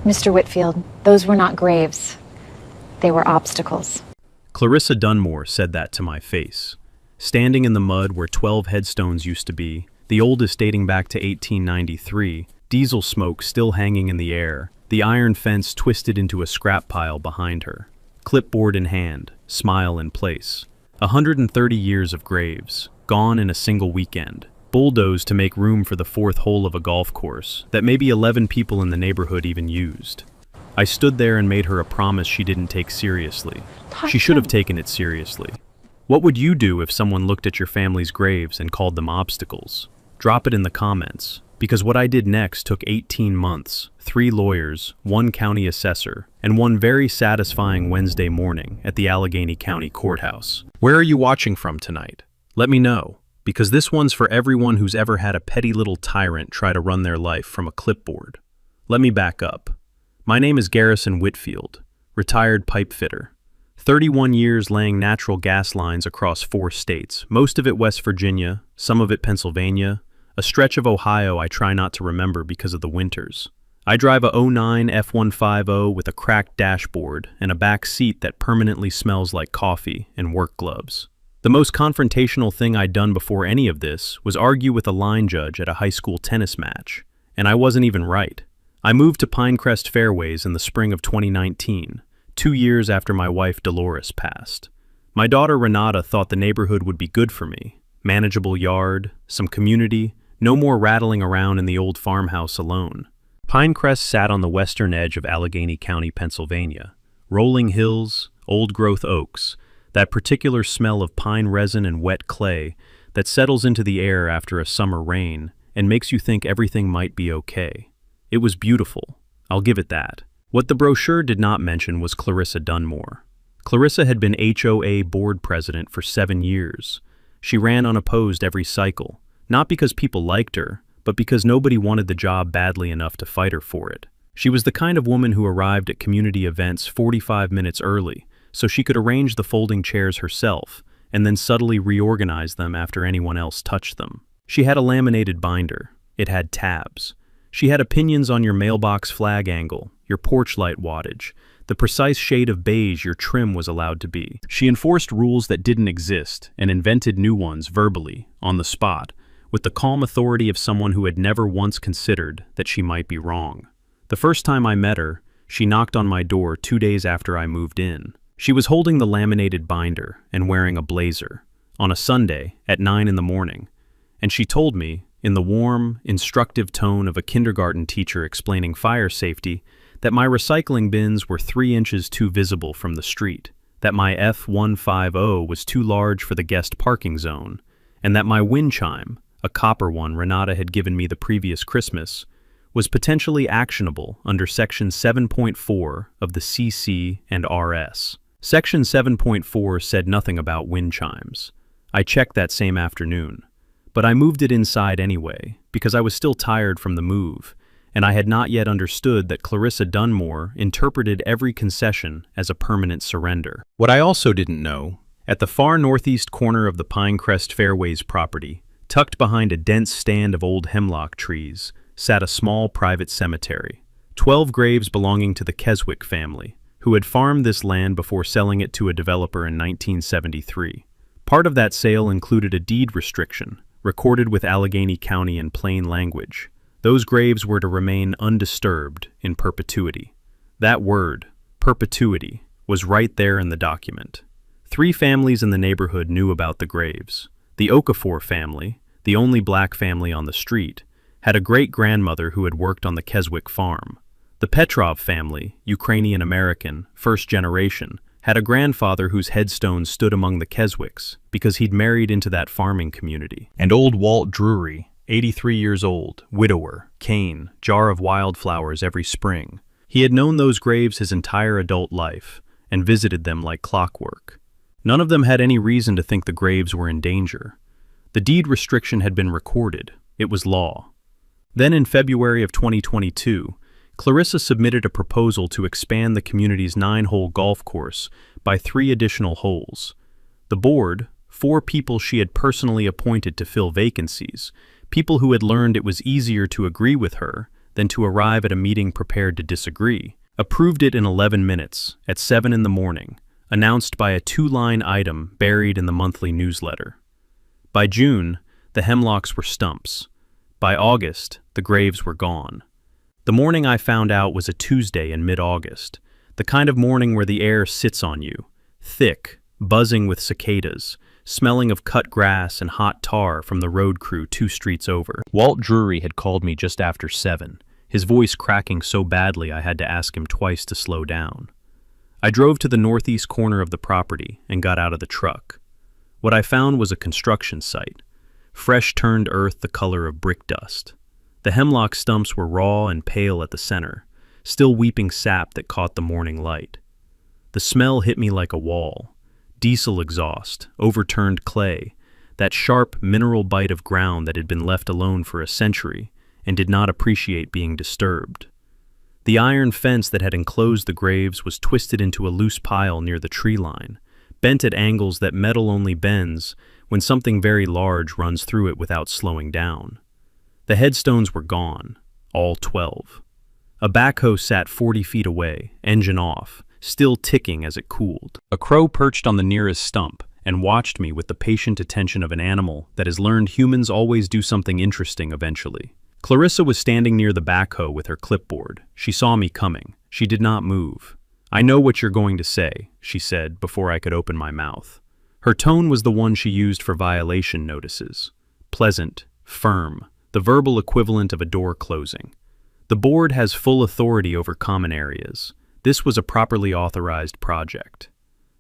Mr. Whitfield, those were not graves. They were obstacles. Clarissa Dunmore said that to my face. Standing in the mud where 12 headstones used to be, the oldest dating back to 1893, diesel smoke still hanging in the air, the iron fence twisted into a scrap pile behind her. Clipboard in hand, smile in place. 130 years of graves, gone in a single weekend. Bulldozed to make room for the fourth hole of a golf course that maybe 11 people in the neighborhood even used. I stood there and made her a promise she didn't take seriously. She should have taken it seriously. What would you do if someone looked at your family's graves and called them obstacles? Drop it in the comments, because what I did next took 18 months, 3 lawyers, 1 county assessor, and 1 very satisfying Wednesday morning at the Allegheny County Courthouse. Where are you watching from tonight? Let me know, because this one's for everyone who's ever had a petty little tyrant try to run their life from a clipboard. Let me back up. My name is Garrison Whitfield, retired pipe fitter. 31 years laying natural gas lines across 4 states, most of it West Virginia, some of it Pennsylvania, a stretch of Ohio I try not to remember because of the winters. I drive a '09 F-150 with a cracked dashboard and a back seat that permanently smells like coffee and work gloves. The most confrontational thing I'd done before any of this was argue with a line judge at a high school tennis match, and I wasn't even right. I moved to Pinecrest Fairways in the spring of 2019, 2 years after my wife Dolores passed. My daughter Renata thought the neighborhood would be good for me. Manageable yard, some community, no more rattling around in the old farmhouse alone. Pinecrest sat on the western edge of Allegheny County, Pennsylvania. Rolling hills, old-growth oaks, that particular smell of pine resin and wet clay that settles into the air after a summer rain and makes you think everything might be okay. It was beautiful, I'll give it that. What the brochure did not mention was Clarissa Dunmore. Clarissa had been HOA board president for 7 years. She ran unopposed every cycle, not because people liked her, but because nobody wanted the job badly enough to fight her for it. She was the kind of woman who arrived at community events 45 minutes early, so she could arrange the folding chairs herself, and then subtly reorganize them after anyone else touched them. She had a laminated binder. It had tabs. She had opinions on your mailbox flag angle, your porch light wattage, the precise shade of beige your trim was allowed to be. She enforced rules that didn't exist and invented new ones verbally, on the spot, with the calm authority of someone who had never once considered that she might be wrong. The first time I met her, she knocked on my door 2 days after I moved in. She was holding the laminated binder and wearing a blazer, on a Sunday at 9 in the morning, and she told me, in the warm, instructive tone of a kindergarten teacher explaining fire safety, that my recycling bins were 3 inches too visible from the street, that my F-150 was too large for the guest parking zone, and that my wind chime, a copper one Renata had given me the previous Christmas, was potentially actionable under Section 7.4 of the CC and RS. Section 7.4 said nothing about wind chimes. I checked that same afternoon. But I moved it inside anyway, because I was still tired from the move, and I had not yet understood that Clarissa Dunmore interpreted every concession as a permanent surrender. What I also didn't know, at the far northeast corner of the Pinecrest Fairways property, tucked behind a dense stand of old hemlock trees, sat a small private cemetery. 12 graves belonging to the Keswick family, who had farmed this land before selling it to a developer in 1973. Part of that sale included a deed restriction, recorded with Allegheny County in plain language. Those graves were to remain undisturbed in perpetuity. That word, perpetuity, was right there in the document. 3 families in the neighborhood knew about the graves. The Okafor family, the only black family on the street, had a great-grandmother who had worked on the Keswick farm. The Petrov family, Ukrainian-American, first generation, had a grandfather whose headstone stood among the Keswicks because he'd married into that farming community. And old Walt Drury, 83 years old, widower, cane, jar of wildflowers every spring. He had known those graves his entire adult life and visited them like clockwork. None of them had any reason to think the graves were in danger. The deed restriction had been recorded. It was law. Then in February of 2022, Clarissa submitted a proposal to expand the community's 9-hole golf course by 3 additional holes. The board, 4 people she had personally appointed to fill vacancies, people who had learned it was easier to agree with her than to arrive at a meeting prepared to disagree. Approved it in 11 minutes, at 7 in the morning, announced by a 2-line item buried in the monthly newsletter. By June, the hemlocks were stumps. By August, the graves were gone. The morning I found out was a Tuesday in mid-August, the kind of morning where the air sits on you, thick, buzzing with cicadas, smelling of cut grass and hot tar from the road crew 2 streets over. Walt Drury had called me just after 7, his voice cracking so badly I had to ask him twice to slow down. I drove to the northeast corner of the property and got out of the truck. What I found was a construction site, fresh-turned earth the color of brick dust. The hemlock stumps were raw and pale at the center, still weeping sap that caught the morning light. The smell hit me like a wall. Diesel exhaust, overturned clay, that sharp mineral bite of ground that had been left alone for a century and did not appreciate being disturbed. The iron fence that had enclosed the graves was twisted into a loose pile near the tree line, bent at angles that metal only bends when something very large runs through it without slowing down. The headstones were gone, all 12. A backhoe sat 40 feet away, engine off, still ticking as it cooled. A crow perched on the nearest stump and watched me with the patient attention of an animal that has learned humans always do something interesting eventually. Clarissa was standing near the backhoe with her clipboard. She saw me coming. She did not move. "I know what you're going to say," she said before I could open my mouth. Her tone was the one she used for violation notices. Pleasant, firm, the verbal equivalent of a door closing. The board has full authority over common areas. This was a properly authorized project.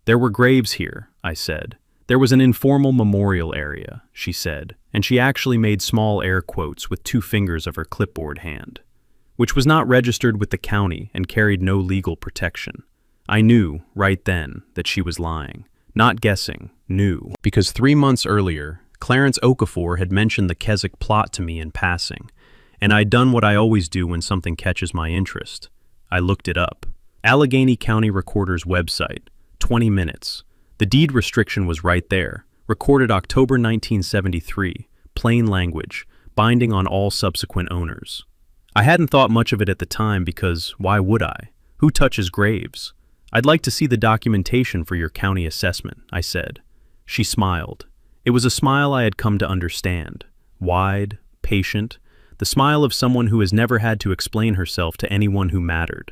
"There were graves here," I said. "There was an informal memorial area," she said, and she actually made small air quotes with 2 fingers of her clipboard hand, which was not registered with the county and carried no legal protection. I knew, right then, that she was lying. Not guessing, knew. Because 3 months earlier, Clarence Okafor had mentioned the Keswick plot to me in passing, and I'd done what I always do when something catches my interest. I looked it up. Allegheny County Recorder's website, 20 minutes. The deed restriction was right there, recorded October 1973, plain language, binding on all subsequent owners. I hadn't thought much of it at the time because why would I? Who touches graves? "I'd like to see the documentation for your county assessment," I said. She smiled. It was a smile I had come to understand. Wide, patient, the smile of someone who has never had to explain herself to anyone who mattered.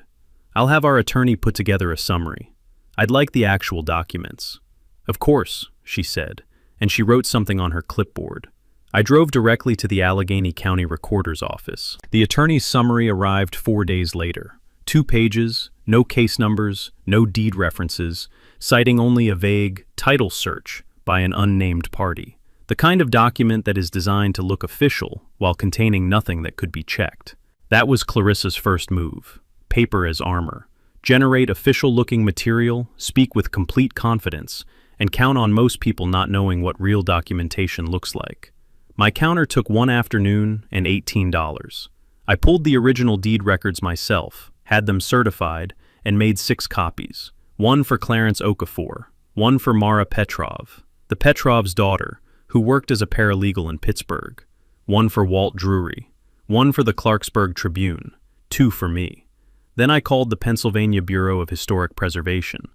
"I'll have our attorney put together a summary. I'd like the actual documents." "Of course," she said, and she wrote something on her clipboard. I drove directly to the Allegheny County Recorder's office. The attorney's summary arrived 4 days later. 2 pages, no case numbers, no deed references, citing only a vague title search by an unnamed party. The kind of document that is designed to look official while containing nothing that could be checked. That was Clarissa's first move. Paper as armor. Generate official-looking material, speak with complete confidence, and count on most people not knowing what real documentation looks like. My counter took 1 afternoon and $18. I pulled the original deed records myself, had them certified, and made 6 copies. 1 for Clarence Okafor, 1 for Mara Petrov, the Petrov's daughter, who worked as a paralegal in Pittsburgh, 1 for Walt Drury, 1 for the Clarksburg Tribune, 2 for me. Then I called the Pennsylvania Bureau of Historic Preservation.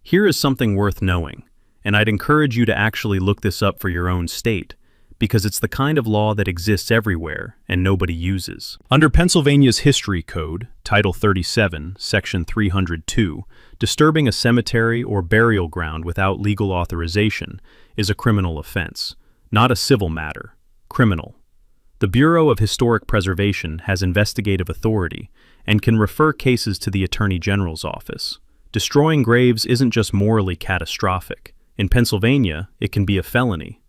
Here is something worth knowing, and I'd encourage you to actually look this up for your own state, because it's the kind of law that exists everywhere and nobody uses. Under Pennsylvania's History Code, Title 37, Section 302, disturbing a cemetery or burial ground without legal authorization is a criminal offense, not a civil matter. Criminal. The Bureau of Historic Preservation has investigative authority and can refer cases to the Attorney General's office. Destroying graves isn't just morally catastrophic. In Pennsylvania, it can be a felony.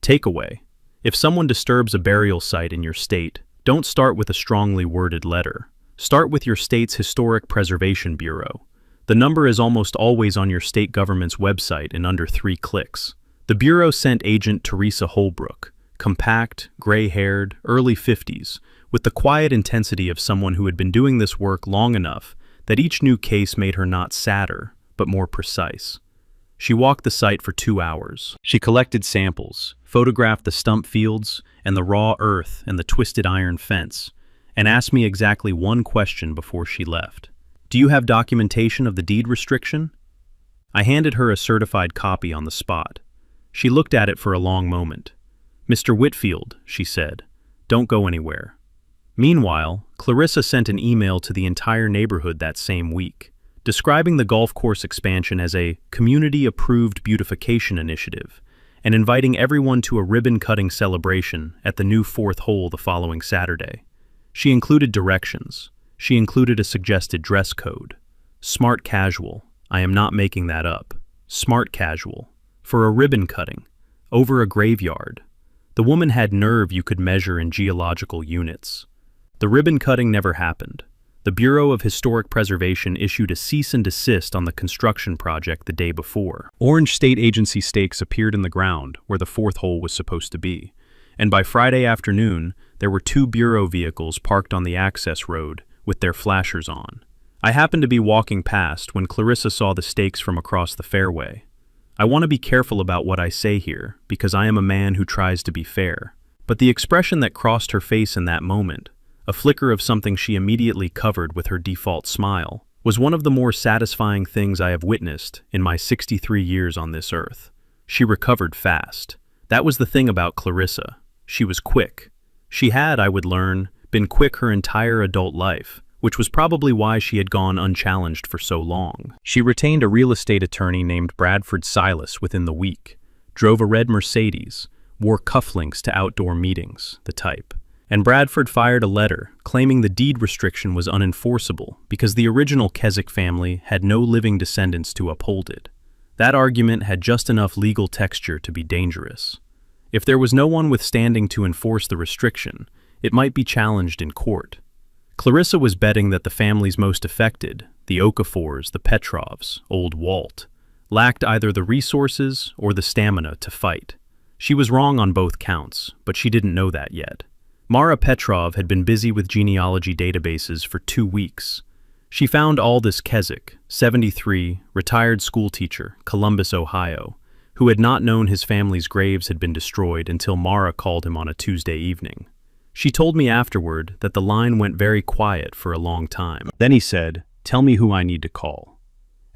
Takeaway. If someone disturbs a burial site in your state, don't start with a strongly worded letter. Start with your state's Historic Preservation Bureau. The number is almost always on your state government's website in under 3 clicks. The Bureau sent Agent Teresa Holbrook, compact, gray-haired, early 50s, with the quiet intensity of someone who had been doing this work long enough that each new case made her not sadder, but more precise. She walked the site for 2 hours. She collected samples, photographed the stump fields and the raw earth and the twisted iron fence, and asked me exactly one question before she left. "Do you have documentation of the deed restriction?" I handed her a certified copy on the spot. She looked at it for a long moment. "Mr. Whitfield," she said, "don't go anywhere." Meanwhile, Clarissa sent an email to the entire neighborhood that same week, describing the golf course expansion as a community-approved beautification initiative and inviting everyone to a ribbon-cutting celebration at the new 4th hole the following Saturday. She included directions. She included a suggested dress code. Smart casual. I am not making that up. Smart casual. For a ribbon cutting. Over a graveyard. The woman had nerve you could measure in geological units. The ribbon cutting never happened. The Bureau of Historic Preservation issued a cease and desist on the construction project the day before. Orange State Agency stakes appeared in the ground where the 4th hole was supposed to be, and by Friday afternoon, there were 2 Bureau vehicles parked on the access road with their flashers on. I happened to be walking past when Clarissa saw the stakes from across the fairway. I want to be careful about what I say here because I am a man who tries to be fair, but the expression that crossed her face in that moment, a flicker of something she immediately covered with her default smile, was one of the more satisfying things I have witnessed in my 63 years on this earth. She recovered fast. That was the thing about Clarissa. She was quick. She had, I would learn, been quick her entire adult life, which was probably why she had gone unchallenged for so long. She retained a real estate attorney named Bradford Silas within the week, drove a red Mercedes, wore cufflinks to outdoor meetings, the type. And Bradford fired a letter claiming the deed restriction was unenforceable because the original Keswick family had no living descendants to uphold it. That argument had just enough legal texture to be dangerous. If there was no one with standing to enforce the restriction, it might be challenged in court. Clarissa was betting that the families most affected, the Okafors, the Petrovs, old Walt, lacked either the resources or the stamina to fight. She was wrong on both counts, but she didn't know that yet. Mara Petrov had been busy with genealogy databases for 2 weeks. She found Aldous Keswick, 73, retired schoolteacher, Columbus, Ohio, who had not known his family's graves had been destroyed until Mara called him on a Tuesday evening. She told me afterward that the line went very quiet for a long time. Then he said, "Tell me who I need to call."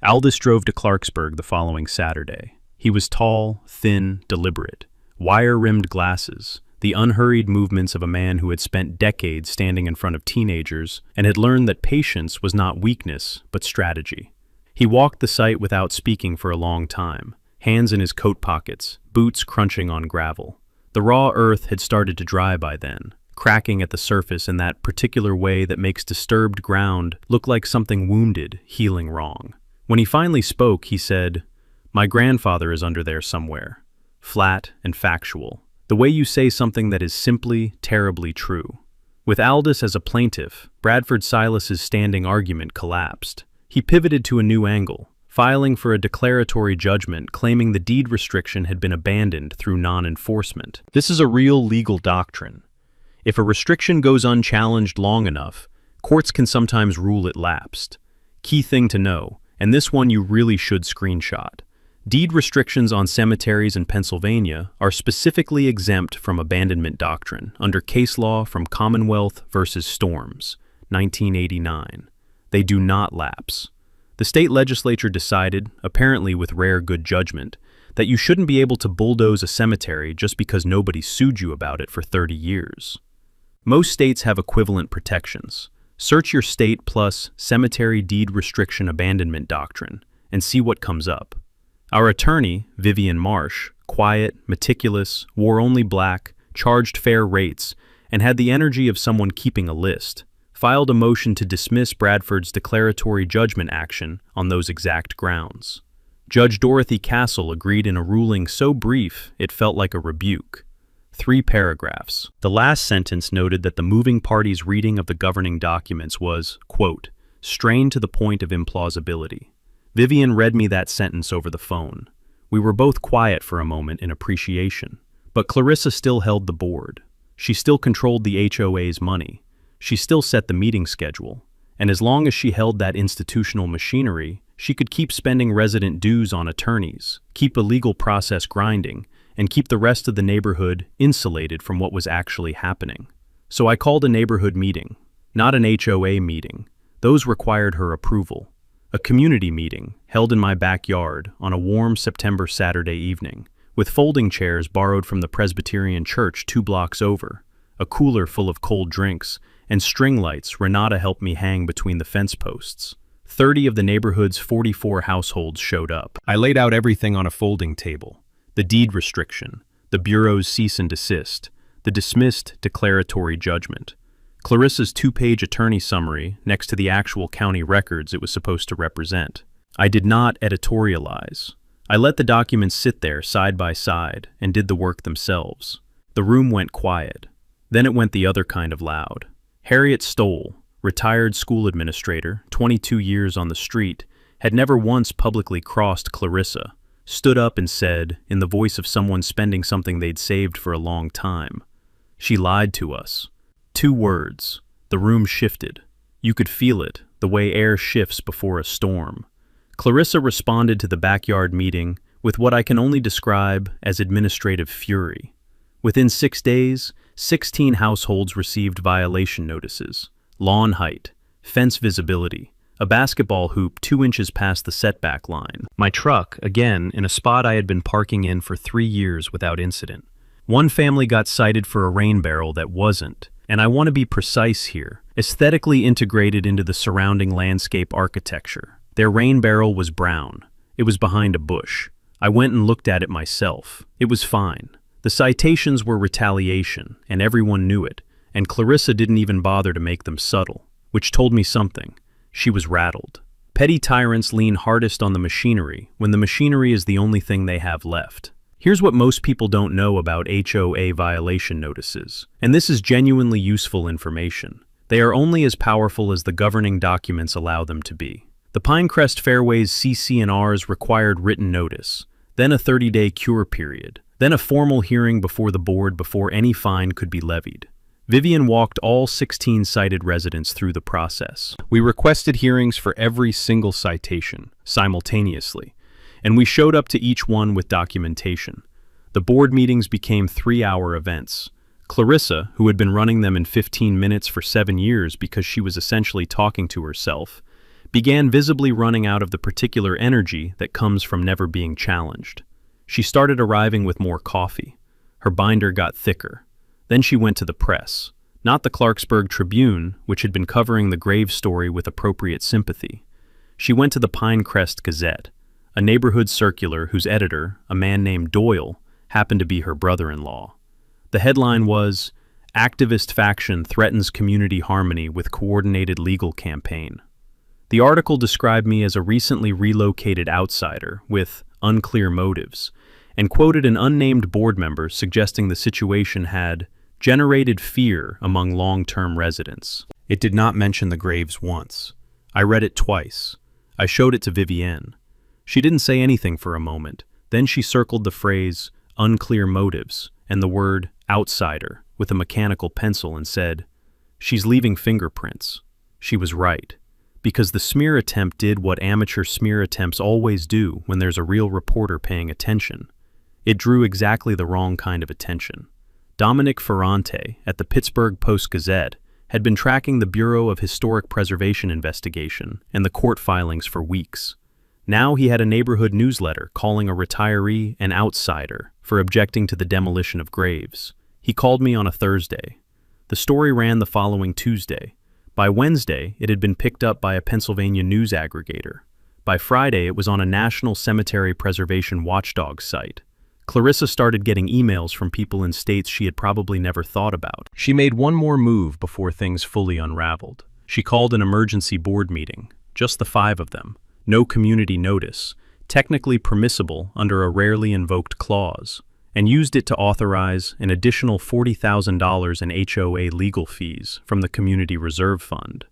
Aldous drove to Clarksburg the following Saturday. He was tall, thin, deliberate, wire-rimmed glasses, the unhurried movements of a man who had spent decades standing in front of teenagers and had learned that patience was not weakness, but strategy. He walked the site without speaking for a long time, hands in his coat pockets, boots crunching on gravel. The raw earth had started to dry by then, cracking at the surface in that particular way that makes disturbed ground look like something wounded, healing wrong. When he finally spoke, he said, "My grandfather is under there somewhere." Flat and factual. The way you say something that is simply, terribly true. With Aldous as a plaintiff, Bradford Silas's standing argument collapsed. He pivoted to a new angle, filing for a declaratory judgment claiming the deed restriction had been abandoned through non-enforcement. This is a real legal doctrine. If a restriction goes unchallenged long enough, courts can sometimes rule it lapsed. Key thing to know, and this one you really should screenshot. Deed restrictions on cemeteries in Pennsylvania are specifically exempt from abandonment doctrine under case law from Commonwealth versus Storms, 1989. They do not lapse. The state legislature decided, apparently with rare good judgment, that you shouldn't be able to bulldoze a cemetery just because nobody sued you about it for 30 years. Most states have equivalent protections. Search your state plus cemetery deed restriction abandonment doctrine and see what comes up. Our attorney, Vivian Marsh, quiet, meticulous, wore only black, charged fair rates, and had the energy of someone keeping a list, filed a motion to dismiss Bradford's declaratory judgment action on those exact grounds. Judge Dorothy Castle agreed in a ruling so brief it felt like a rebuke. 3 paragraphs. The last sentence noted that the moving party's reading of the governing documents was, quote, strained to the point of implausibility. Vivian read me that sentence over the phone. We were both quiet for a moment in appreciation. But Clarissa still held the board. She still controlled the HOA's money. She still set the meeting schedule. And as long as she held that institutional machinery, she could keep spending resident dues on attorneys, keep a legal process grinding, and keep the rest of the neighborhood insulated from what was actually happening. So I called a neighborhood meeting. Not an HOA meeting. Those required her approval. A community meeting, held in my backyard on a warm September Saturday evening, with folding chairs borrowed from the Presbyterian church 2 blocks over, a cooler full of cold drinks, and string lights Renata helped me hang between the fence posts. 30 of the neighborhood's 44 households showed up. I laid out everything on a folding table. The deed restriction, the Bureau's cease and desist, the dismissed declaratory judgment, Clarissa's 2-page attorney summary next to the actual county records it was supposed to represent. I did not editorialize. I let the documents sit there side by side and did the work themselves. The room went quiet. Then it went the other kind of loud. Harriet Stoll, retired school administrator, 22 years on the street, had never once publicly crossed Clarissa, stood up and said, in the voice of someone spending something they'd saved for a long time, "She lied to us." 2 words. The room shifted. You could feel it, the way air shifts before a storm. Clarissa responded to the backyard meeting with what I can only describe as administrative fury. Within 6 days, 16 households received violation notices. Lawn height, fence visibility, a basketball hoop 2 inches past the setback line. My truck, again, in a spot I had been parking in for 3 years without incident. One family got cited for a rain barrel that wasn't, and I want to be precise here, aesthetically integrated into the surrounding landscape architecture. Their rain barrel was brown. It was behind a bush. I went and looked at it myself. It was fine. The citations were retaliation, and everyone knew it, and Clarissa didn't even bother to make them subtle, which told me something. She was rattled. Petty tyrants lean hardest on the machinery when the machinery is the only thing they have left. Here's what most people don't know about HOA violation notices, and this is genuinely useful information. They are only as powerful as the governing documents allow them to be. The Pinecrest Fairways CC&Rs required written notice, then a 30-day cure period, then a formal hearing before the board before any fine could be levied. Vivian walked all 16 cited residents through the process. We requested hearings for every single citation, simultaneously, and we showed up to each one with documentation. The board meetings became 3-hour events. Clarissa, who had been running them in 15 minutes for 7 years because she was essentially talking to herself, began visibly running out of the particular energy that comes from never being challenged. She started arriving with more coffee. Her binder got thicker. Then she went to the press, not the Clarksburg Tribune, which had been covering the grave story with appropriate sympathy. She went to the Pinecrest Gazette, a neighborhood circular whose editor, a man named Doyle, happened to be her brother-in-law. The headline was, "Activist Faction Threatens Community Harmony with Coordinated Legal Campaign." The article described me as a recently relocated outsider with unclear motives, and quoted an unnamed board member suggesting the situation had generated fear among long-term residents. It did not mention the graves once. I read it twice. I showed it to Vivienne. She didn't say anything for a moment. Then she circled the phrase, "unclear motives," and the word "outsider" with a mechanical pencil and said, "She's leaving fingerprints." She was right, because the smear attempt did what amateur smear attempts always do when there's a real reporter paying attention. It drew exactly the wrong kind of attention. Dominic Ferrante, at the Pittsburgh Post-Gazette, had been tracking the Bureau of Historic Preservation investigation and the court filings for weeks. Now he had a neighborhood newsletter calling a retiree an outsider for objecting to the demolition of graves. He called me on a Thursday. The story ran the following Tuesday. By Wednesday, it had been picked up by a Pennsylvania news aggregator. By Friday, it was on a National Cemetery Preservation Watchdog site. Clarissa started getting emails from people in states she had probably never thought about. She made one more move before things fully unraveled. She called an emergency board meeting, just the 5 of them. No community notice, technically permissible under a rarely invoked clause, and used it to authorize an additional $40,000 in HOA legal fees from the Community Reserve Fund.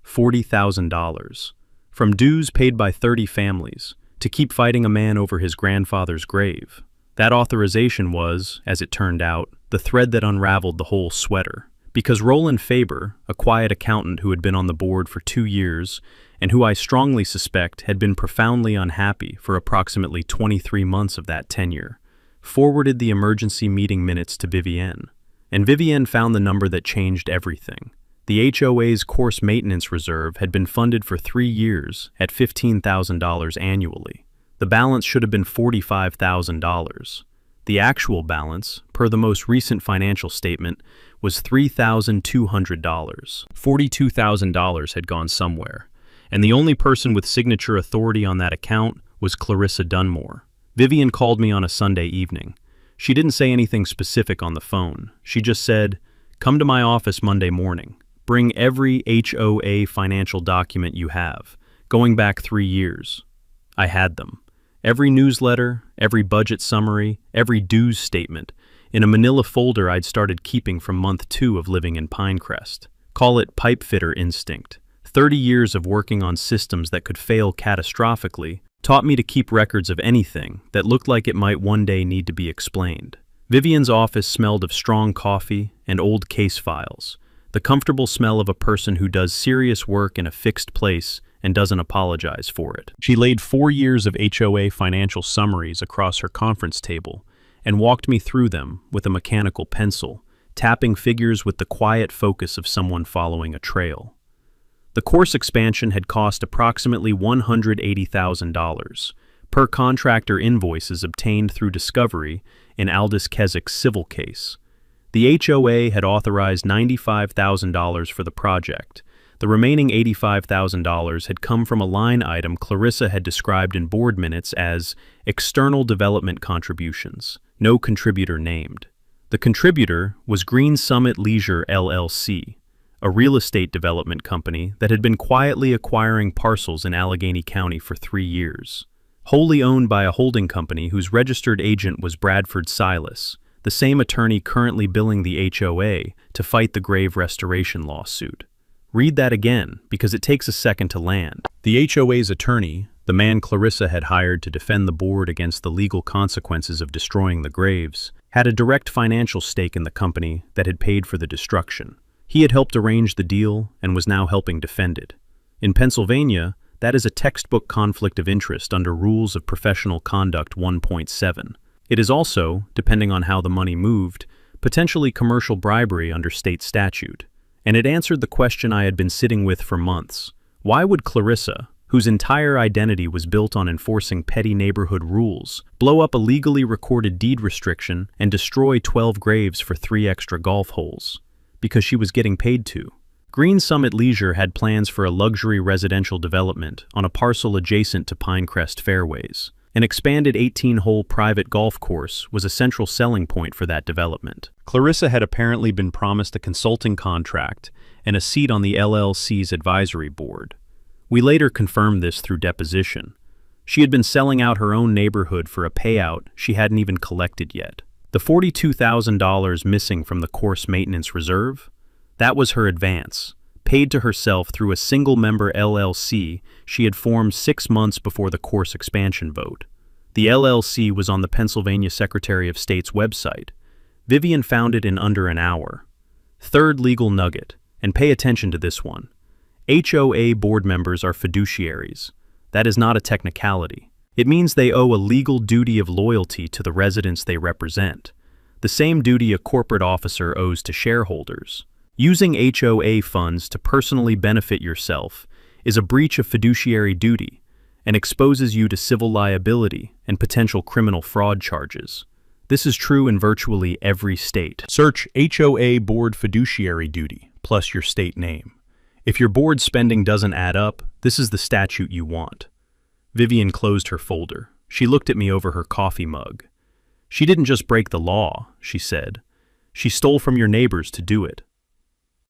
$40,000. From dues paid by 30 families to keep fighting a man over his grandfather's grave. That authorization was, as it turned out, the thread that unraveled the whole sweater. Because Roland Faber, a quiet accountant who had been on the board for 2 years, and who I strongly suspect had been profoundly unhappy for approximately 23 months of that tenure, forwarded the emergency meeting minutes to Vivienne. And Vivienne found the number that changed everything. The HOA's course maintenance reserve had been funded for 3 years at $15,000 annually. The balance should have been $45,000. The actual balance, per the most recent financial statement, was $3,200. $42,000 had gone somewhere, and the only person with signature authority on that account was Clarissa Dunmore. Vivian called me on a Sunday evening. She didn't say anything specific on the phone. She just said, "Come to my office Monday morning. Bring every HOA financial document you have, going back 3 years." I had them. Every newsletter, every budget summary, every dues statement, in a manila folder I'd started keeping from month 2 of living in Pinecrest. Call it pipefitter instinct. 30 years of working on systems that could fail catastrophically taught me to keep records of anything that looked like it might one day need to be explained. Vivian's office smelled of strong coffee and old case files, the comfortable smell of a person who does serious work in a fixed place and doesn't apologize for it. She laid 4 years of HOA financial summaries across her conference table and walked me through them with a mechanical pencil, tapping figures with the quiet focus of someone following a trail. The course expansion had cost approximately $180,000 per contractor invoices obtained through discovery in Aldous Keswick's civil case. The HOA had authorized $95,000 for the project. The remaining $85,000 had come from a line item Clarissa had described in board minutes as external development contributions, no contributor named. The contributor was Green Summit Leisure LLC, a real estate development company that had been quietly acquiring parcels in Allegheny County for 3 years. Wholly owned by a holding company whose registered agent was Bradford Silas, the same attorney currently billing the HOA to fight the grave restoration lawsuit. Read that again, because it takes a second to land. The HOA's attorney, the man Clarissa had hired to defend the board against the legal consequences of destroying the graves, had a direct financial stake in the company that had paid for the destruction. He had helped arrange the deal and was now helping defend it. In Pennsylvania, that is a textbook conflict of interest under Rules of Professional Conduct 1.7. It is also, depending on how the money moved, potentially commercial bribery under state statute. And it answered the question I had been sitting with for months. Why would Clarissa, whose entire identity was built on enforcing petty neighborhood rules, blow up a legally recorded deed restriction and destroy 12 graves for 3 extra golf holes? Because she was getting paid to. Green Summit Leisure had plans for a luxury residential development on a parcel adjacent to Pinecrest Fairways. An expanded 18-hole private golf course was a central selling point for that development. Clarissa had apparently been promised a consulting contract and a seat on the LLC's advisory board. We later confirmed this through deposition. She had been selling out her own neighborhood for a payout she hadn't even collected yet. The $42,000 missing from the course maintenance reserve? That was her advance, paid to herself through a single-member LLC she had formed 6 months before the course expansion vote. The LLC was on the Pennsylvania Secretary of State's website. Vivian found it in under an hour. Third legal nugget, and pay attention to this one. HOA board members are fiduciaries. That is not a technicality. It means they owe a legal duty of loyalty to the residents they represent, the same duty a corporate officer owes to shareholders. Using HOA funds to personally benefit yourself is a breach of fiduciary duty and exposes you to civil liability and potential criminal fraud charges. This is true in virtually every state. Search HOA board fiduciary duty plus your state name. If your board spending doesn't add up, this is the statute you want. Vivian closed her folder. She looked at me over her coffee mug. She didn't just break the law, she said. She stole from your neighbors to do it.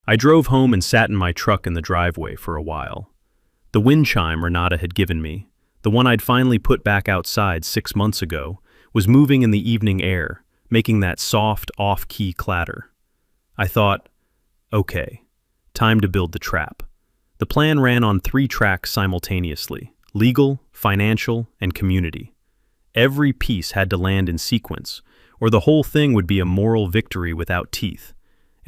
I drove home and sat in my truck in the driveway for a while. The wind chime Renata had given me, the one I'd finally put back outside 6 months ago, was moving in the evening air, making that soft, off-key clatter. I thought, okay, time to build the trap. The plan ran on 3 tracks simultaneously: legal, financial, and community. Every piece had to land in sequence, or the whole thing would be a moral victory without teeth.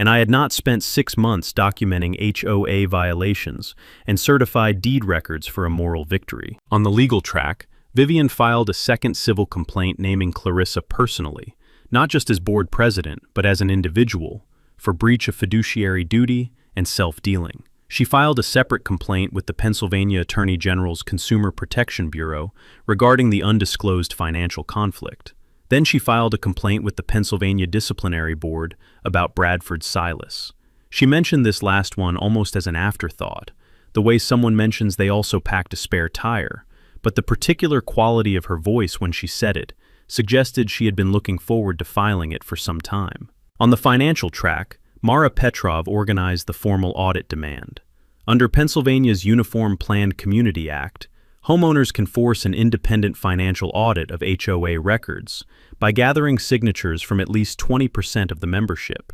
And I had not spent 6 months documenting HOA violations and certified deed records for a moral victory. On the legal track, Vivian filed a second civil complaint naming Clarissa personally, not just as board president, but as an individual, for breach of fiduciary duty and self-dealing. She filed a separate complaint with the Pennsylvania Attorney General's Consumer Protection Bureau regarding the undisclosed financial conflict. Then she filed a complaint with the Pennsylvania Disciplinary Board about Bradford Silas. She mentioned this last one almost as an afterthought, the way someone mentions they also packed a spare tire, but the particular quality of her voice when she said it suggested she had been looking forward to filing it for some time. On the financial track, Mara Petrov organized the formal audit demand. Under Pennsylvania's Uniform Planned Community Act, homeowners can force an independent financial audit of HOA records by gathering signatures from at least 20% of the membership.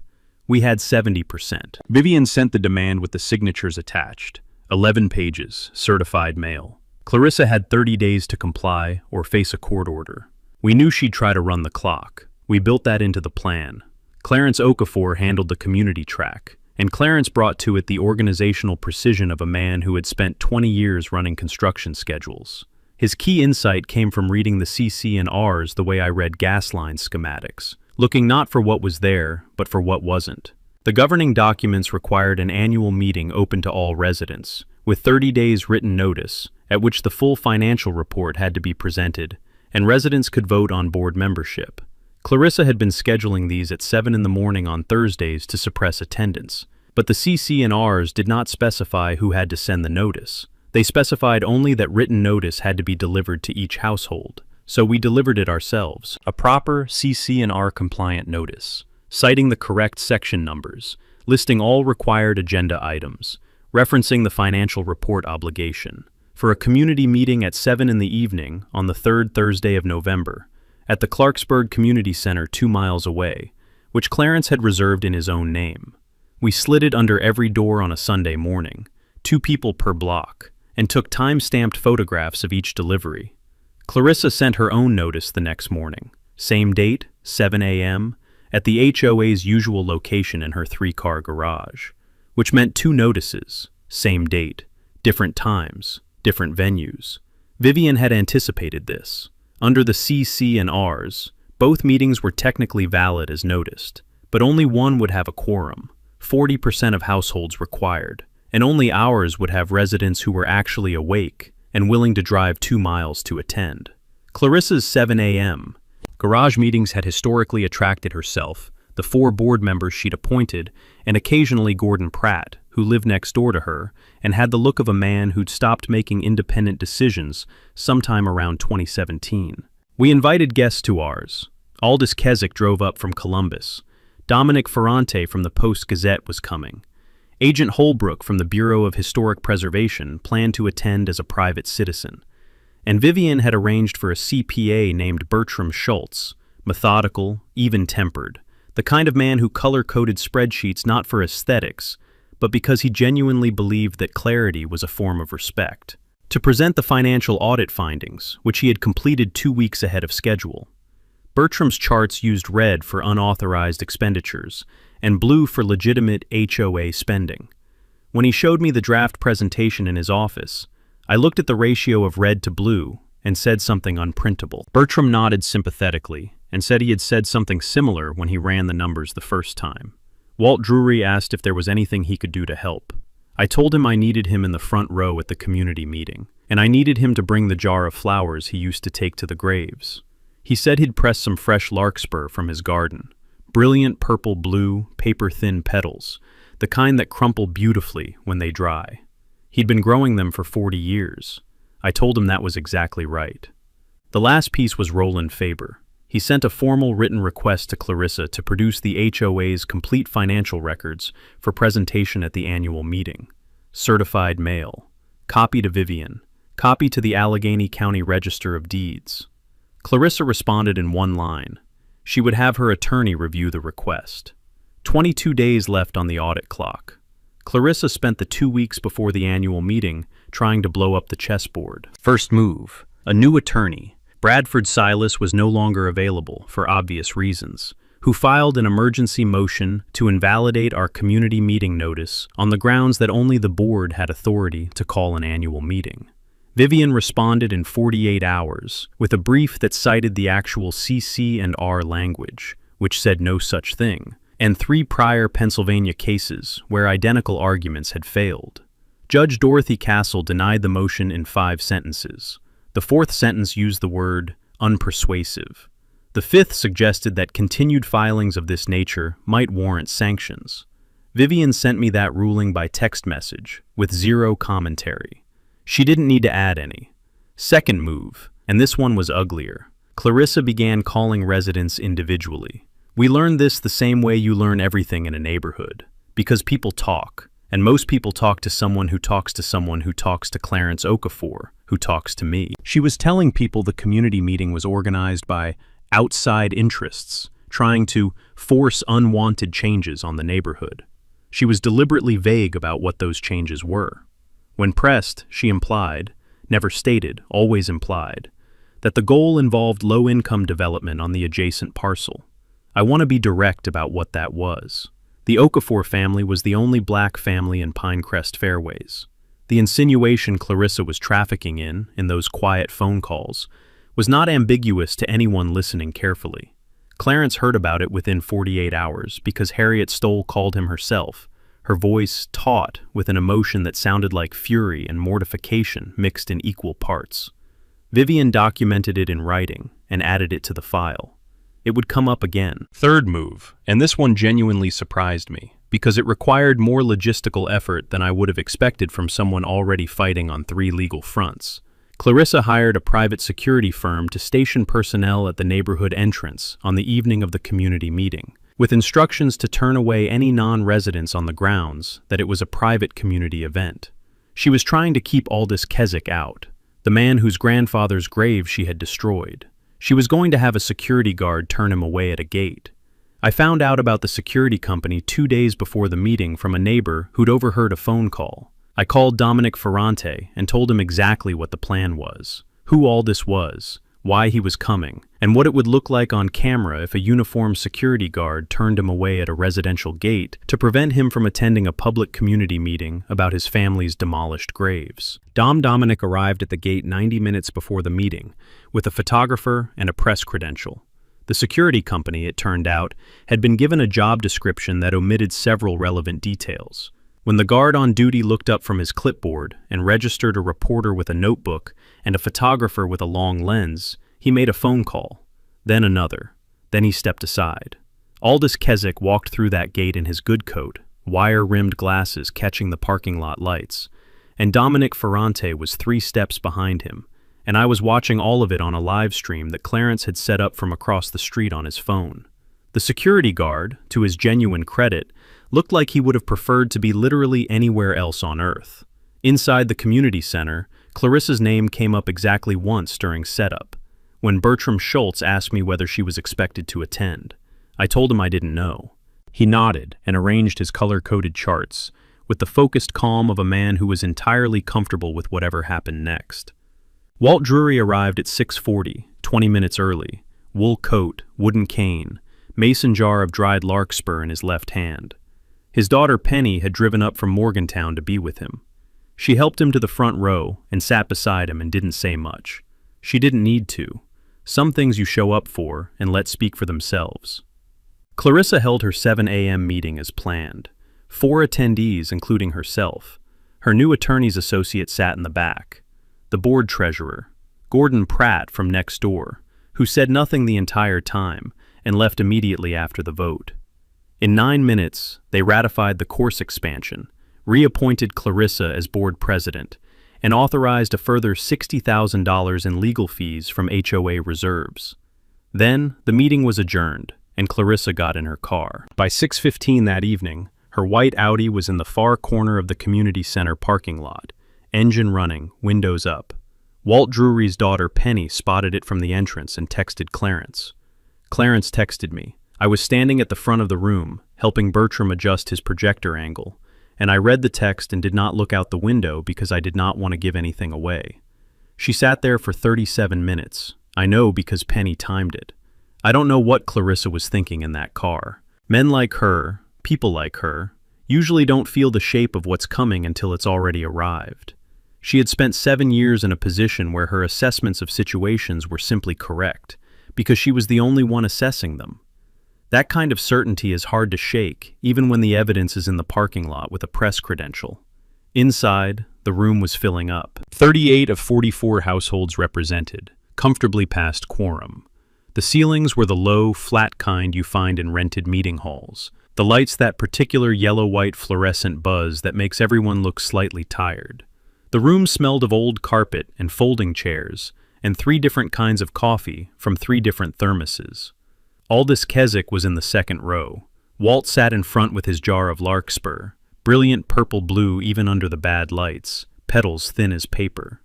We had 70%. Vivian sent the demand with the signatures attached. 11 pages, certified mail. Clarissa had 30 days to comply or face a court order. We knew she'd try to run the clock. We built that into the plan. Clarence Okafor handled the community track, and Clarence brought to it the organizational precision of a man who had spent 20 years running construction schedules. His key insight came from reading the CC&Rs the way I read gas line schematics, looking not for what was there, but for what wasn't. The governing documents required an annual meeting open to all residents, with 30 days written notice, at which the full financial report had to be presented, and residents could vote on board membership. Clarissa had been scheduling these at 7 in the morning on Thursdays to suppress attendance, but the CC&Rs did not specify who had to send the notice. They specified only that written notice had to be delivered to each household, so we delivered it ourselves, a proper CC&R compliant notice, citing the correct section numbers, listing all required agenda items, referencing the financial report obligation, for a community meeting at 7 in the evening on the third Thursday of November, at the Clarksburg Community Center 2 miles away, which Clarence had reserved in his own name. We slid it under every door on a Sunday morning, 2 people per block, and took time-stamped photographs of each delivery. Clarissa sent her own notice the next morning, same date, 7 a.m., at the HOA's usual location in her 3-car garage, which meant 2 notices, same date, different times, different venues. Vivian had anticipated this. Under the CC&Rs, both meetings were technically valid as noticed, but only one would have a quorum, 40% of households required, and only ours would have residents who were actually awake and willing to drive 2 miles to attend. Clarissa's 7 a.m. garage meetings had historically attracted herself, the 4 board members she'd appointed, and occasionally Gordon Pratt, who lived next door to her and had the look of a man who'd stopped making independent decisions sometime around 2017. We invited guests to ours. Aldous Keswick drove up from Columbus. Dominic Ferrante from the Post-Gazette was coming. Agent Holbrook from the Bureau of Historic Preservation planned to attend as a private citizen. And Vivian had arranged for a CPA named Bertram Schultz, methodical, even-tempered, the kind of man who color-coded spreadsheets not for aesthetics, but because he genuinely believed that clarity was a form of respect, to present the financial audit findings, which he had completed 2 weeks ahead of schedule. Bertram's charts used red for unauthorized expenditures and blue for legitimate HOA spending. When he showed me the draft presentation in his office, I looked at the ratio of red to blue and said something unprintable. Bertram nodded sympathetically and said he had said something similar when he ran the numbers the first time. Walt Drury asked if there was anything he could do to help. I told him I needed him in the front row at the community meeting, and I needed him to bring the jar of flowers he used to take to the graves. He said he'd press some fresh larkspur from his garden, brilliant purple-blue, paper-thin petals, the kind that crumple beautifully when they dry. He'd been growing them for 40 years. I told him that was exactly right. The last piece was Roland Faber. He sent a formal written request to Clarissa to produce the HOA's complete financial records for presentation at the annual meeting. Certified mail. Copy to Vivian. Copy to the Allegheny County Register of Deeds. Clarissa responded in 1 line. She would have her attorney review the request. 22 days left on the audit clock. Clarissa spent the 2 weeks before the annual meeting trying to blow up the chessboard. First move. A new attorney. Bradford Silas was no longer available, for obvious reasons, who filed an emergency motion to invalidate our community meeting notice on the grounds that only the board had authority to call an annual meeting. Vivian responded in 48 hours with a brief that cited the actual CC&R language, which said no such thing, and 3 prior Pennsylvania cases where identical arguments had failed. Judge Dorothy Castle denied the motion in 5 sentences. The 4th sentence used the word unpersuasive. The 5th suggested that continued filings of this nature might warrant sanctions. Vivian sent me that ruling by text message, with 0 commentary. She didn't need to add any. Second move, and this one was uglier. Clarissa began calling residents individually. We learned this the same way you learn everything in a neighborhood, because people talk, and most people talk to someone who talks to someone who talks to Clarence Okafor, who talks to me. She was telling people the community meeting was organized by outside interests, trying to force unwanted changes on the neighborhood. She was deliberately vague about what those changes were. When pressed, she implied, never stated, always implied, that the goal involved low-income development on the adjacent parcel. I want to be direct about what that was. The Okafor family was the only black family in Pinecrest Fairways. The insinuation Clarissa was trafficking in those quiet phone calls, was not ambiguous to anyone listening carefully. Clarence heard about it within 48 hours because Harriet Stoll called him herself, her voice taut with an emotion that sounded like fury and mortification mixed in equal parts. Vivian documented it in writing and added it to the file. It would come up again. Third move, and this one genuinely surprised me, because it required more logistical effort than I would have expected from someone already fighting on 3 legal fronts. Clarissa hired a private security firm to station personnel at the neighborhood entrance on the evening of the community meeting, with instructions to turn away any non-residents on the grounds that it was a private community event. She was trying to keep Aldous Keswick out, the man whose grandfather's grave she had destroyed. She was going to have a security guard turn him away at a gate. I found out about the security company 2 days before the meeting from a neighbor who'd overheard a phone call. I called Dominic Ferrante and told him exactly what the plan was, who Aldous was, why he was coming, and what it would look like on camera if a uniformed security guard turned him away at a residential gate to prevent him from attending a public community meeting about his family's demolished graves. Dominic arrived at the gate 90 minutes before the meeting, with a photographer and a press credential. The security company, it turned out, had been given a job description that omitted several relevant details. When the guard on duty looked up from his clipboard and registered a reporter with a notebook and a photographer with a long lens, he made a phone call, then another. Then he stepped aside. Aldous Keswick walked through that gate in his good coat, wire-rimmed glasses catching the parking lot lights, and Dominic Ferrante was 3 steps behind him, and I was watching all of it on a live stream that Clarence had set up from across the street on his phone. The security guard, to his genuine credit, looked like he would have preferred to be literally anywhere else on Earth. Inside the community center, Clarissa's name came up exactly once during setup, when Bertram Schultz asked me whether she was expected to attend. I told him I didn't know. He nodded and arranged his color-coded charts, with the focused calm of a man who was entirely comfortable with whatever happened next. Walt Drury arrived at 6:40, 20 minutes early, wool coat, wooden cane, mason jar of dried larkspur in his left hand. His daughter Penny had driven up from Morgantown to be with him. She helped him to the front row and sat beside him and didn't say much. She didn't need to. Some things you show up for and let speak for themselves. Clarissa held her 7 a.m. meeting as planned. 4 attendees, including herself. Her new attorney's associate sat in the back. The board treasurer, Gordon Pratt from next door, who said nothing the entire time and left immediately after the vote. In 9 minutes, they ratified the course expansion, reappointed Clarissa as board president, and authorized a further $60,000 in legal fees from HOA reserves. Then, the meeting was adjourned, and Clarissa got in her car. By 6:15 that evening, her white Audi was in the far corner of the community center parking lot, engine running, windows up. Walt Drury's daughter Penny spotted it from the entrance and texted Clarence. Clarence texted me. I was standing at the front of the room, helping Bertram adjust his projector angle, and I read the text and did not look out the window because I did not want to give anything away. She sat there for 37 minutes. I know because Penny timed it. I don't know what Clarissa was thinking in that car. Men like her, people like her, usually don't feel the shape of what's coming until it's already arrived. She had spent 7 years in a position where her assessments of situations were simply correct, because she was the only one assessing them. That kind of certainty is hard to shake, even when the evidence is in the parking lot with a press credential. Inside, the room was filling up. 38 of 44 households represented, comfortably past quorum. The ceilings were the low, flat kind you find in rented meeting halls. The lights that particular yellow-white fluorescent buzz that makes everyone look slightly tired. The room smelled of old carpet and folding chairs, and 3 different kinds of coffee from 3 different thermoses. Aldous Keswick was in the second row. Walt sat in front with his jar of larkspur, brilliant purple-blue even under the bad lights, petals thin as paper.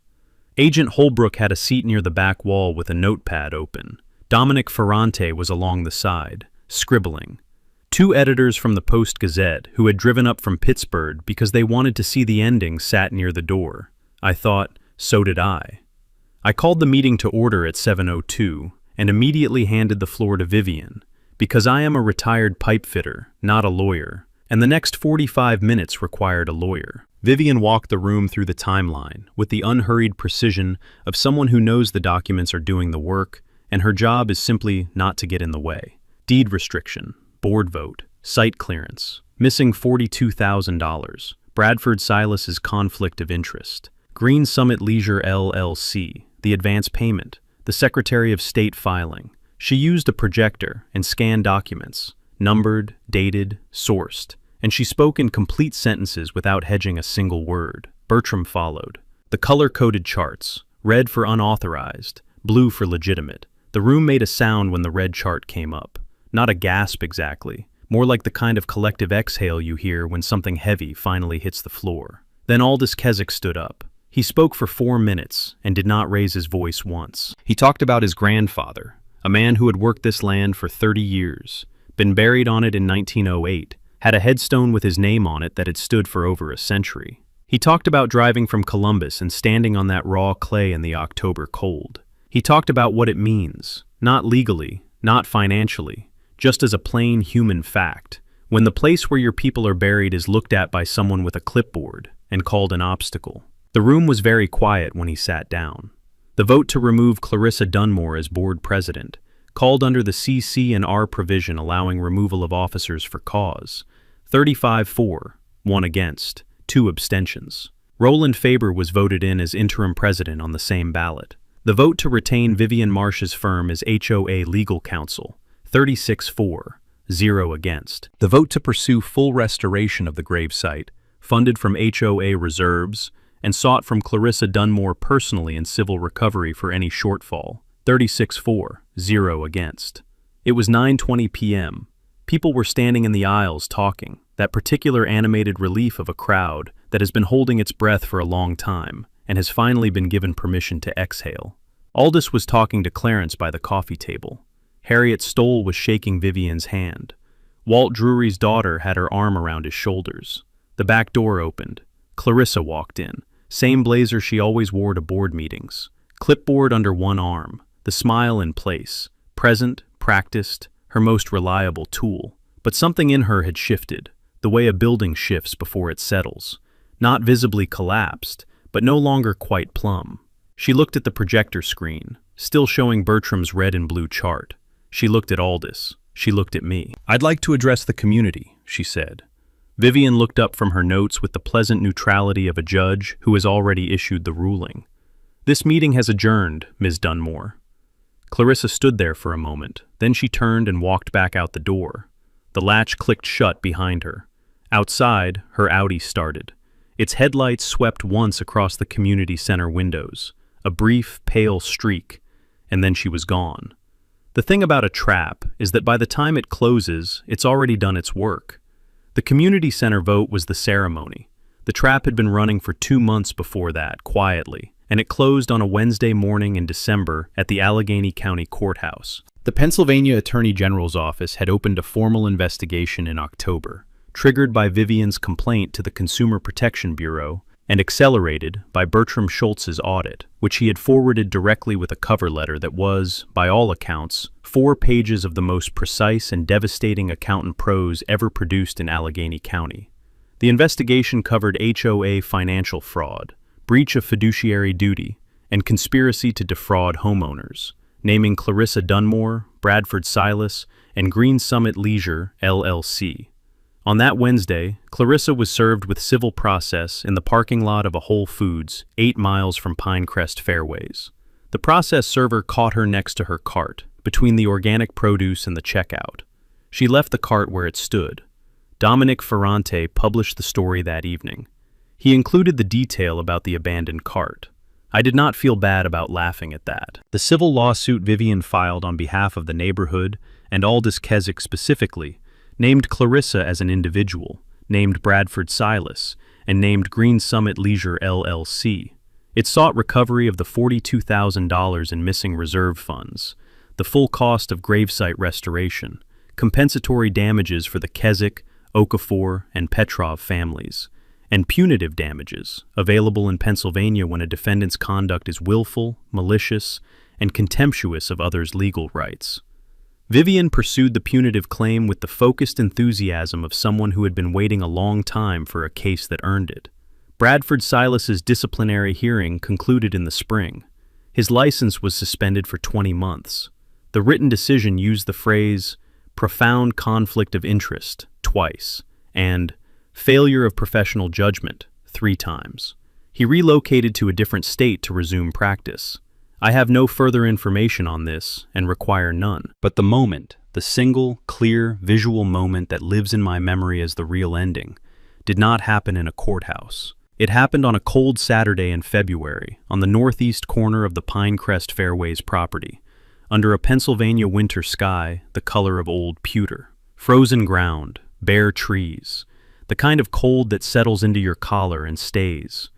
Agent Holbrook had a seat near the back wall with a notepad open. Dominic Ferrante was along the side, scribbling. 2 editors from the Post-Gazette, who had driven up from Pittsburgh because they wanted to see the ending, sat near the door. I thought, so did I. I called the meeting to order at 7:02 and immediately handed the floor to Vivian, because I am a retired pipe fitter, not a lawyer, and the next 45 minutes required a lawyer. Vivian walked the room through the timeline with the unhurried precision of someone who knows the documents are doing the work, and her job is simply not to get in the way. Deed restriction, board vote, site clearance, missing $42,000, Bradford Silas's conflict of interest, Green Summit Leisure LLC, the advance payment, the Secretary of State filing. She used a projector and scanned documents, numbered, dated, sourced, and she spoke in complete sentences without hedging a single word. Bertram followed. The color-coded charts, red for unauthorized, blue for legitimate. The room made a sound when the red chart came up. Not a gasp exactly, more like the kind of collective exhale you hear when something heavy finally hits the floor. Then Aldous Keswick stood up. He spoke for 4 minutes and did not raise his voice once. He talked about his grandfather, a man who had worked this land for 30 years, been buried on it in 1908, had a headstone with his name on it that had stood for over a century. He talked about driving from Columbus and standing on that raw clay in the October cold. He talked about what it means, not legally, not financially, just as a plain human fact, when the place where your people are buried is looked at by someone with a clipboard and called an obstacle. The room was very quiet when he sat down. The vote to remove Clarissa Dunmore as board president, called under the CC&R provision allowing removal of officers for cause. 35 for, 1 against, 2 abstentions. Roland Faber was voted in as interim president on the same ballot. The vote to retain Vivian Marsh's firm as HOA legal counsel, 36 for, 0 against. The vote to pursue full restoration of the gravesite, funded from HOA reserves, and sought from Clarissa Dunmore personally in civil recovery for any shortfall, 36 for, 0 against. It was 9:20 p.m. People were standing in the aisles talking, that particular animated relief of a crowd that has been holding its breath for a long time and has finally been given permission to exhale. Aldous was talking to Clarence by the coffee table. Harriet Stoll was shaking Vivian's hand. Walt Drury's daughter had her arm around his shoulders. The back door opened. Clarissa walked in. Same blazer she always wore to board meetings. Clipboard under one arm, the smile in place, present, practiced, her most reliable tool. But something in her had shifted, the way a building shifts before it settles. Not visibly collapsed, but no longer quite plumb. She looked at the projector screen, still showing Bertram's red and blue chart. She looked at Aldous. She looked at me. "I'd like to address the community," she said. Vivian looked up from her notes with the pleasant neutrality of a judge who has already issued the ruling. "This meeting has adjourned, Ms. Dunmore." Clarissa stood there for a moment, then she turned and walked back out the door. The latch clicked shut behind her. Outside, her Audi started. Its headlights swept once across the community center windows, a brief, pale streak, and then she was gone. The thing about a trap is that by the time it closes, it's already done its work. The community center vote was the ceremony. The trap had been running for 2 months before that, quietly, and it closed on a Wednesday morning in December at the Allegheny County Courthouse. The Pennsylvania Attorney General's office had opened a formal investigation in October, triggered by Vivian's complaint to the Consumer Protection Bureau and accelerated by Bertram Schultz's audit, which he had forwarded directly with a cover letter that was, by all accounts, 4 pages of the most precise and devastating accountant prose ever produced in Allegheny County. The investigation covered HOA financial fraud, breach of fiduciary duty, and conspiracy to defraud homeowners, naming Clarissa Dunmore, Bradford Silas, and Green Summit Leisure, LLC. On that Wednesday, Clarissa was served with civil process in the parking lot of a Whole Foods 8 miles from Pinecrest Fairways. The process server caught her next to her cart, between the organic produce and the checkout. She left the cart where it stood. Dominic Ferrante published the story that evening. He included the detail about the abandoned cart. I did not feel bad about laughing at that. The civil lawsuit Vivian filed on behalf of the neighborhood, and Aldous Keswick specifically, named Clarissa as an individual, named Bradford Silas, and named Green Summit Leisure LLC. It sought recovery of the $42,000 in missing reserve funds, the full cost of gravesite restoration, compensatory damages for the Keswick, Okafor, and Petrov families, and punitive damages, available in Pennsylvania when a defendant's conduct is willful, malicious, and contemptuous of others' legal rights. Vivian pursued the punitive claim with the focused enthusiasm of someone who had been waiting a long time for a case that earned it. Bradford Silas's disciplinary hearing concluded in the spring. His license was suspended for 20 months. The written decision used the phrase, profound conflict of interest, twice, and failure of professional judgment, 3 times. He relocated to a different state to resume practice. I have no further information on this and require none. But the moment, the single, clear, visual moment that lives in my memory as the real ending, did not happen in a courthouse. It happened on a cold Saturday in February, on the northeast corner of the Pinecrest Fairways property, under a Pennsylvania winter sky the color of old pewter. Frozen ground, bare trees, the kind of cold that settles into your collar and stays.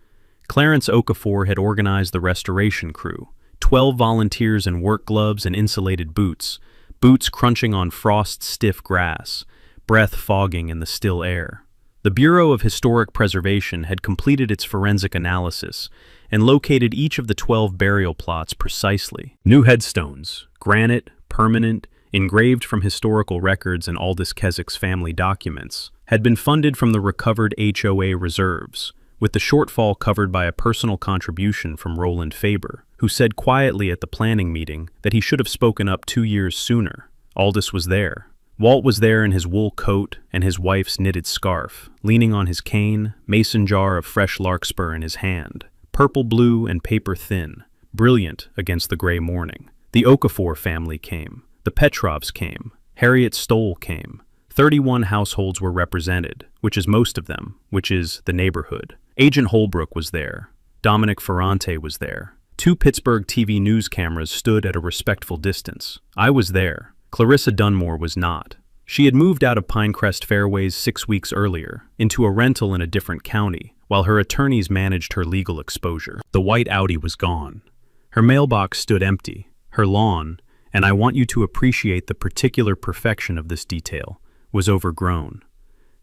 Clarence Okafor had organized the restoration crew, 12 volunteers in work gloves and insulated boots, boots crunching on frost-stiff grass, breath fogging in the still air. The Bureau of Historic Preservation had completed its forensic analysis and located each of the 12 burial plots precisely. New headstones, granite, permanent, engraved from historical records and Aldous Keswick's family documents, had been funded from the recovered HOA reserves, with the shortfall covered by a personal contribution from Roland Faber, who said quietly at the planning meeting that he should have spoken up 2 years sooner. Aldous was there. Walt was there in his wool coat and his wife's knitted scarf, leaning on his cane, mason jar of fresh larkspur in his hand, purple blue and paper thin, brilliant against the gray morning. The Okafor family came. The Petrovs came. Harriet Stoll came. 31 households were represented, which is most of them, which is the neighborhood. Agent Holbrook was there. Dominic Ferrante was there. 2 Pittsburgh TV news cameras stood at a respectful distance. I was there. Clarissa Dunmore was not. She had moved out of Pinecrest Fairways 6 weeks earlier, into a rental in a different county, while her attorneys managed her legal exposure. The white Audi was gone. Her mailbox stood empty. Her lawn, and I want you to appreciate the particular perfection of this detail, was overgrown.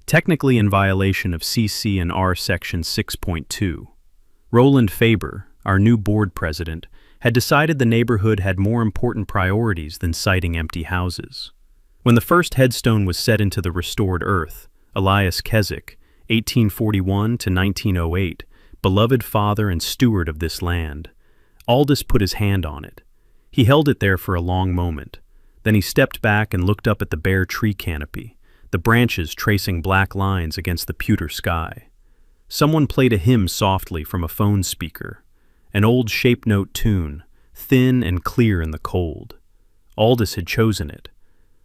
Technically in violation of CC and R Section 6.2. Roland Faber, our new board president, had decided the neighborhood had more important priorities than citing empty houses. When the first headstone was set into the restored earth, Elias Keswick, 1841 to 1908, beloved father and steward of this land, Aldous put his hand on it. He held it there for a long moment. Then he stepped back and looked up at the bare tree canopy, the branches tracing black lines against the pewter sky. Someone played a hymn softly from a phone speaker, an old shape-note tune, thin and clear in the cold. Aldous had chosen it.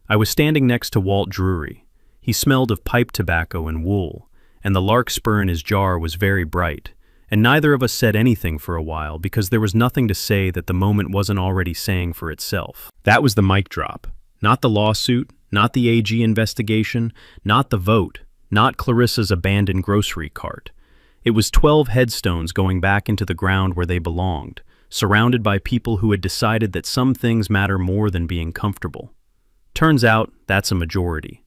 I was standing next to Walt Drury. He smelled of pipe tobacco and wool, and the larkspur in his jar was very bright, and neither of us said anything for a while because there was nothing to say that the moment wasn't already saying for itself. That was the mic drop. Not the lawsuit, not the AG investigation, not the vote, not Clarissa's abandoned grocery cart. It was 12 headstones going back into the ground where they belonged, surrounded by people who had decided that some things matter more than being comfortable. Turns out, that's a majority.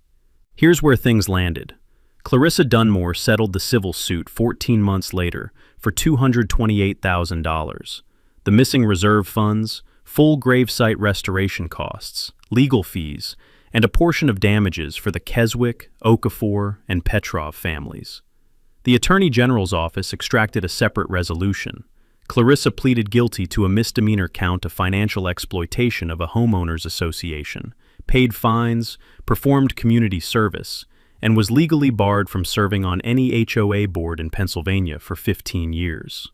Here's where things landed. Clarissa Dunmore settled the civil suit 14 months later for $228,000. The missing reserve funds, full gravesite restoration costs, legal fees, and a portion of damages for the Keswick, Okafor, and Petrov families. The Attorney General's office extracted a separate resolution. Clarissa pleaded guilty to a misdemeanor count of financial exploitation of a homeowners association, paid fines, performed community service, and was legally barred from serving on any HOA board in Pennsylvania for 15 years.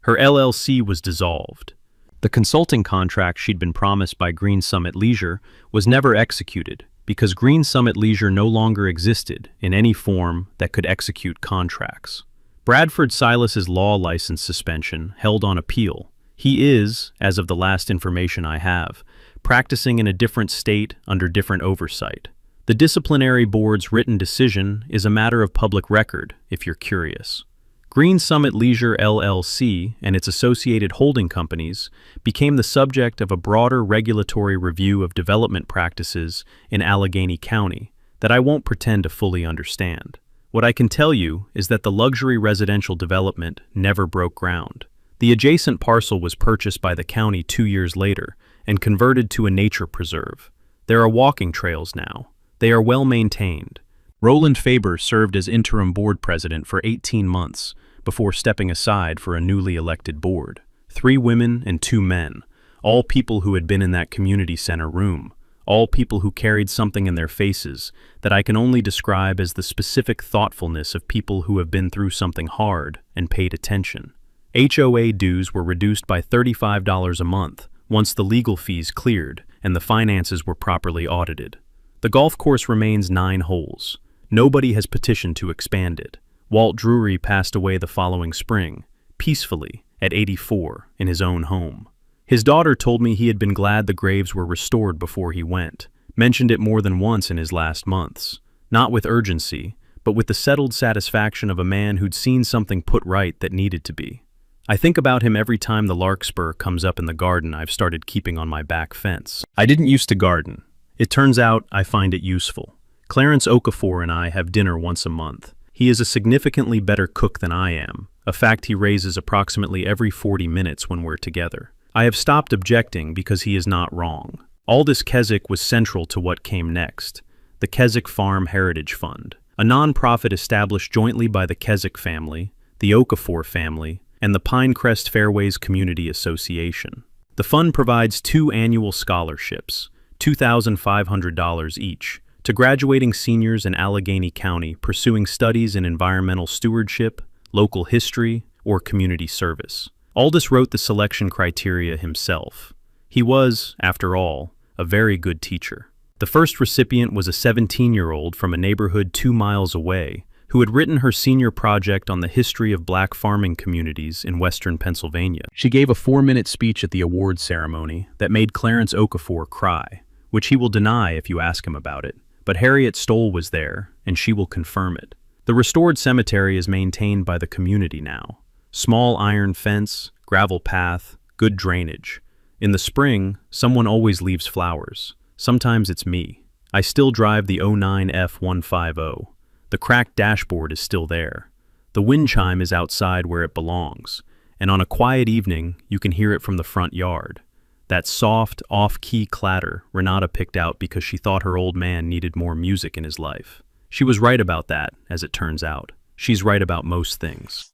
Her LLC was dissolved. The consulting contract she'd been promised by Green Summit Leisure was never executed because Green Summit Leisure no longer existed in any form that could execute contracts. Bradford Silas's law license suspension held on appeal. He is, as of the last information I have, practicing in a different state under different oversight. The disciplinary board's written decision is a matter of public record, if you're curious. Green Summit Leisure LLC and its associated holding companies became the subject of a broader regulatory review of development practices in Allegheny County that I won't pretend to fully understand. What I can tell you is that the luxury residential development never broke ground. The adjacent parcel was purchased by the county 2 years later and converted to a nature preserve. There are walking trails now. They are well maintained. Roland Faber served as interim board president for 18 months before stepping aside for a newly elected board. 3 women and 2 men, all people who had been in that community center room, all people who carried something in their faces that I can only describe as the specific thoughtfulness of people who have been through something hard and paid attention. HOA dues were reduced by $35 a month once the legal fees cleared and the finances were properly audited. The golf course remains 9 holes. Nobody has petitioned to expand it. Walt Drury passed away the following spring, peacefully, at 84, in his own home. His daughter told me he had been glad the graves were restored before he went, mentioned it more than once in his last months, not with urgency, but with the settled satisfaction of a man who'd seen something put right that needed to be. I think about him every time the larkspur comes up in the garden I've started keeping on my back fence. I didn't used to garden. It turns out I find it useful. Clarence Okafor and I have dinner once a month. He is a significantly better cook than I am, a fact he raises approximately every 40 minutes when we're together. I have stopped objecting because he is not wrong. Aldous Keswick was central to what came next, the Keswick Farm Heritage Fund, a nonprofit established jointly by the Keswick family, the Okafor family, and the Pinecrest Fairways Community Association. The fund provides 2 annual scholarships, $2,500 each, to graduating seniors in Allegheny County pursuing studies in environmental stewardship, local history, or community service. Aldous wrote the selection criteria himself. He was, after all, a very good teacher. The first recipient was a 17-year-old from a neighborhood 2 miles away who had written her senior project on the history of black farming communities in western Pennsylvania. She gave a 4-minute speech at the awards ceremony that made Clarence Okafor cry, which he will deny if you ask him about it. But Harriet Stoll was there, and she will confirm it. The restored cemetery is maintained by the community now. Small iron fence, gravel path, good drainage. In the spring, someone always leaves flowers. Sometimes it's me. I still drive the 09 F150. The cracked dashboard is still there. The wind chime is outside where it belongs, and on a quiet evening, you can hear it from the front yard. That soft, off-key clatter Renata picked out because she thought her old man needed more music in his life. She was right about that, as it turns out. She's right about most things.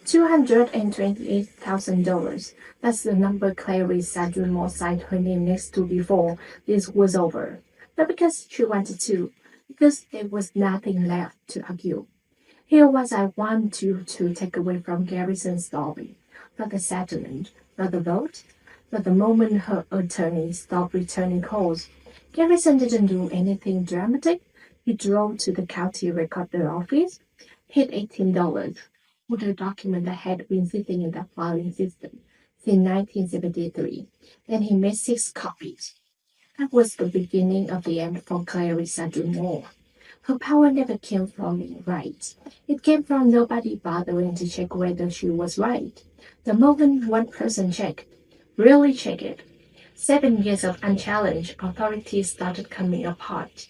$228,000. That's the number Clarice Sadrimore signed her name next to before this was over. Not because she wanted to, because there was nothing left to argue. Here was I want you to take away from Garrison's story. Not the settlement, not the vote, but the moment her attorney stopped returning calls. Garrison didn't do anything dramatic. He drove to the county recorder office, paid $18 for the document that had been sitting in the filing system since 1973. Then he made 6 copies. That was the beginning of the end for Clarice Sadrimore. Her power never came from being right. It came from nobody bothering to check whether she was right. The moment one person checked, really check it, 7 years of unchallenged authority started coming apart.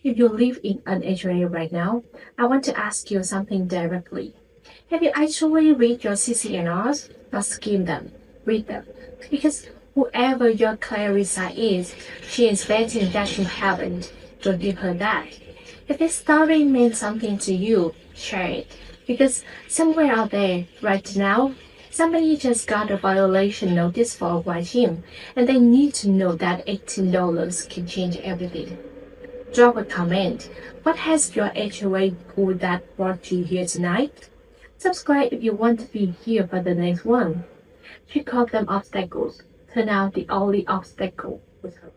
If you live in an HOA right now, I want to ask you something directly. Have you actually read your CC&Rs? Not skim them. Read them. Because whoever your Clarissa is, she is betting that you haven't. Don't give her that. If this story means something to you, share it. Because somewhere out there, right now, Somebody just got a violation notice for a him, and they need to know that $18 can change everything. Drop a comment. What has your HOA pulled that brought you here tonight? Subscribe if you want to be here for the next one. She called them obstacles. Turn out the only obstacle was her.